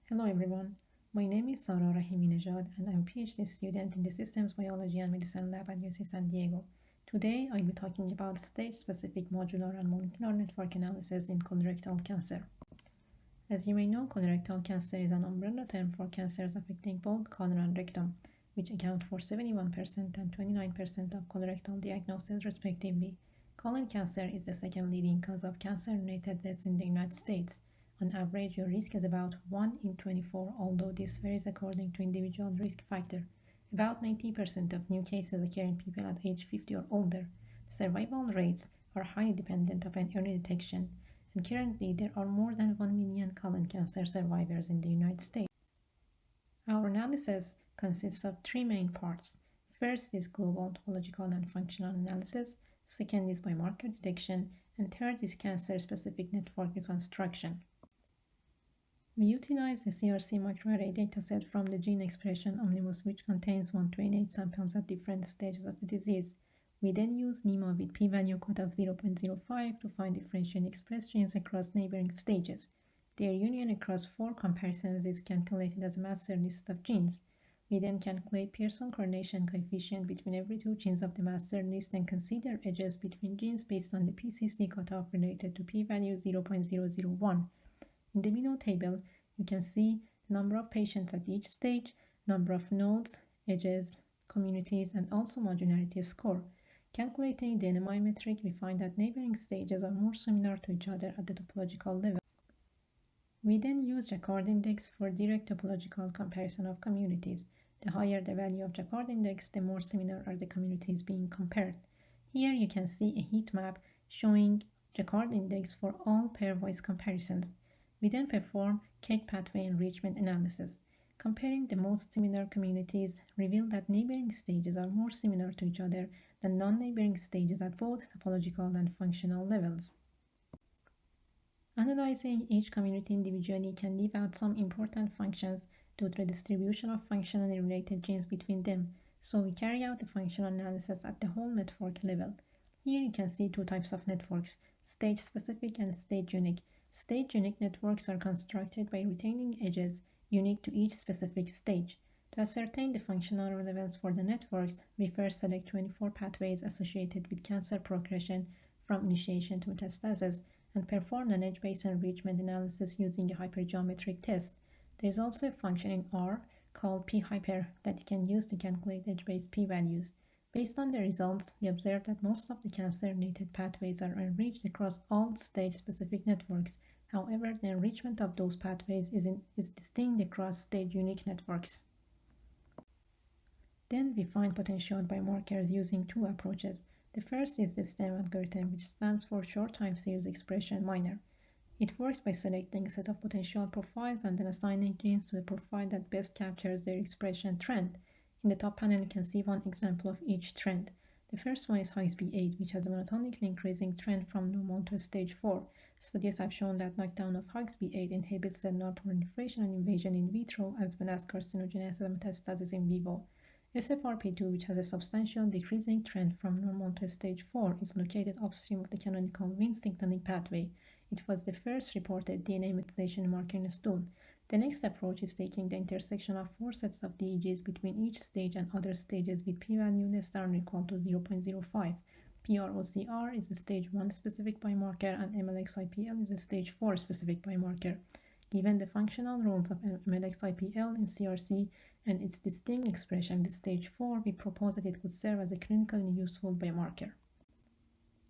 Hello everyone, my name is Sara Rahiminejad and I'm a PhD student in the Systems Biology and Medicine Lab at UC San Diego. Today I'll be talking about stage-specific modular and molecular network analysis in colorectal cancer. As you may know, colorectal cancer is an umbrella term for cancers affecting both colon and rectum, which account for 71% and 29% of colorectal diagnoses respectively. Colon cancer is the second leading cause of cancer-related deaths in the United States. On average, your risk is about 1 in 24, although this varies according to individual risk factor. About 90% of new cases occur in people at age 50 or older. Survival rates are highly dependent upon early detection, and currently there are more than 1 million colon cancer survivors in the United States. Our analysis consists of three main parts. First is global topological and functional analysis, second is biomarker detection, and third is cancer-specific network reconstruction. We utilize a CRC microarray dataset from the Gene Expression Omnibus, which contains 128 samples at different stages of the disease. We then use NEMA with p-value cut of 0.05 to find differentially expressed genes across neighboring stages. Their union across 4 comparisons is calculated as a master list of genes. We then calculate Pearson correlation coefficient between every 2 genes of the master list and consider edges between genes based on the PCC cutoff related to p-value 0.001. In the below table, you can see the number of patients at each stage, number of nodes, edges, communities, and also modularity score. Calculating the NMI metric, we find that neighboring stages are more similar to each other at the topological level. We then use Jacquard index for direct topological comparison of communities. The higher the value of Jacquard index, the more similar are the communities being compared. Here you can see a heat map showing Jacquard index for all pairwise comparisons. We then perform cake pathway enrichment analysis. Comparing the most similar communities reveal that neighboring stages are more similar to each other than non-neighboring stages at both topological and functional levels. Analyzing each community individually can leave out some important functions due to the distribution of functionally related genes between them, so we carry out the functional analysis at the whole network level. Here you can see 2 types of networks, stage-specific and stage-unique. Stage-unique networks are constructed by retaining edges unique to each specific stage. To ascertain the functional relevance for the networks, we first select 24 pathways associated with cancer progression from initiation to metastasis and perform an edge-based enrichment analysis using a hypergeometric test. There is also a function in R called p-hyper that you can use to calculate edge-based p-values. Based on the results, we observe that most of the cancer-related pathways are enriched across all stage-specific networks. However, the enrichment of those pathways is distinct across stage-unique networks. Then we find potential biomarkers using 2 approaches. The first is the STEM algorithm, which stands for Short Time Series Expression Minor. It works by selecting a set of potential profiles and then assigning genes to the profile that best captures their expression trend. In the top panel, you can see one example of each trend. The first one is HOXB8, which has a monotonically increasing trend from normal to stage 4. Studies have shown that knockdown of HOXB8 inhibits cellular proliferation and invasion in vitro, as well as carcinogenesis and metastasis in vivo. SFRP2, which has a substantial decreasing trend from normal to stage 4, is located upstream of the canonical Wnt signaling pathway. It was the first reported DNA methylation marker in a stool. The next approach is taking the intersection of 4 sets of DEGs between each stage and other stages with p-value less than or equal to 0.05. PROCR is a stage 1 specific biomarker and MLX-IPL is a stage 4 specific biomarker. Given the functional roles of MLX-IPL in CRC and its distinct expression at stage 4, we propose that it could serve as a clinically useful biomarker.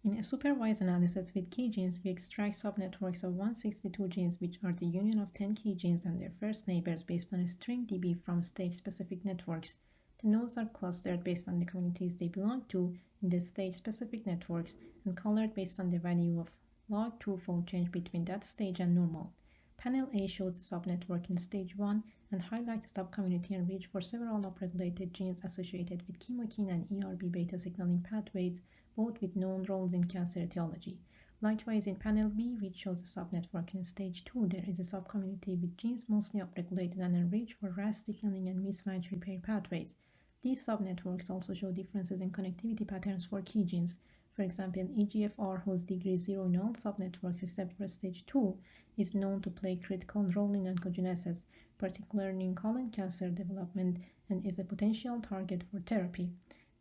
In a supervised analysis with key genes, we extract subnetworks of 162 genes, which are the union of 10 key genes and their first neighbors based on a string DB from stage-specific networks. The nodes are clustered based on the communities they belong to in the stage-specific networks and colored based on the value of log 2 fold change between that stage and normal. Panel A shows the subnetwork in stage 1 and highlights the subcommunity enriched for several upregulated genes associated with chemokine and ERB beta signaling pathways, both with known roles in cancer etiology. Likewise, in panel B, which shows a subnetwork in stage 2, there is a subcommunity with genes mostly upregulated and enriched for RAS signaling and mismatch repair pathways. These subnetworks also show differences in connectivity patterns for key genes. For For example, EGFR, whose degree 0 in all subnetworks except for stage 2, is known to play a critical role in oncogenesis, particularly in colon cancer development, and is a potential target for therapy.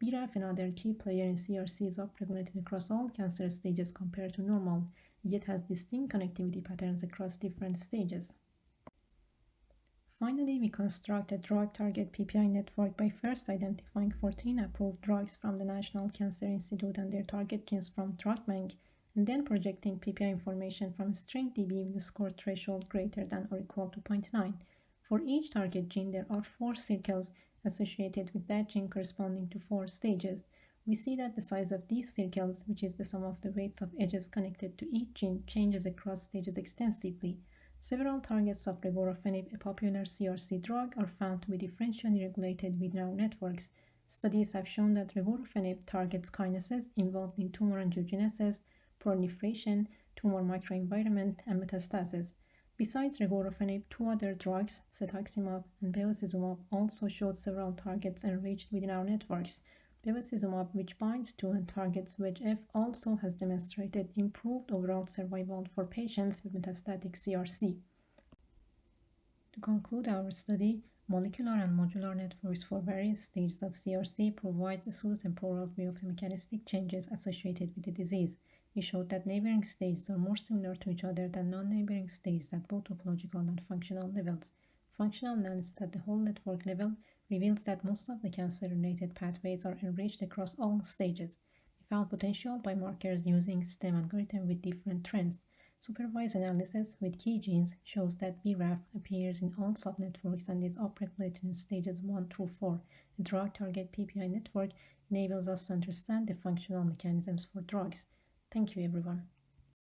BRAF, another key player in CRC, is upregulated across all cancer stages compared to normal, yet has distinct connectivity patterns across different stages. Finally, we construct a drug-target-PPI network by first identifying 14 approved drugs from the National Cancer Institute and their target genes from DrugBank, and then projecting PPI information from StringDB with a score threshold greater than or equal to 0.9. For each target gene, there are 4 circles associated with that gene corresponding to 4 stages. We see that the size of these circles, which is the sum of the weights of edges connected to each gene, changes across stages extensively. Several targets of regorafenib, a popular CRC drug, are found to be differentially regulated within our networks. Studies have shown that regorafenib targets kinases involved in tumor angiogenesis, proliferation, tumor microenvironment, and metastasis. Besides regorafenib, 2 other drugs, cetuximab and bevacizumab, also showed several targets enriched within our networks. Bevacizumab, which binds to and targets VEGF, also has demonstrated improved overall survival for patients with metastatic CRC. To conclude our study, molecular and modular networks for various stages of CRC provides a pseudotemporal view of the mechanistic changes associated with the disease. We showed that neighboring stages are more similar to each other than non-neighboring stages at both topological and functional levels. Functional analysis at the whole network level reveals that most of the cancer-related pathways are enriched across all stages. We found potential biomarkers using STEM algorithm with different trends. Supervised analysis with key genes shows that BRAF appears in all subnetworks and is upregulated in stages 1 through 4. A drug-target-PPI network enables us to understand the functional mechanisms for drugs. Thank you, everyone.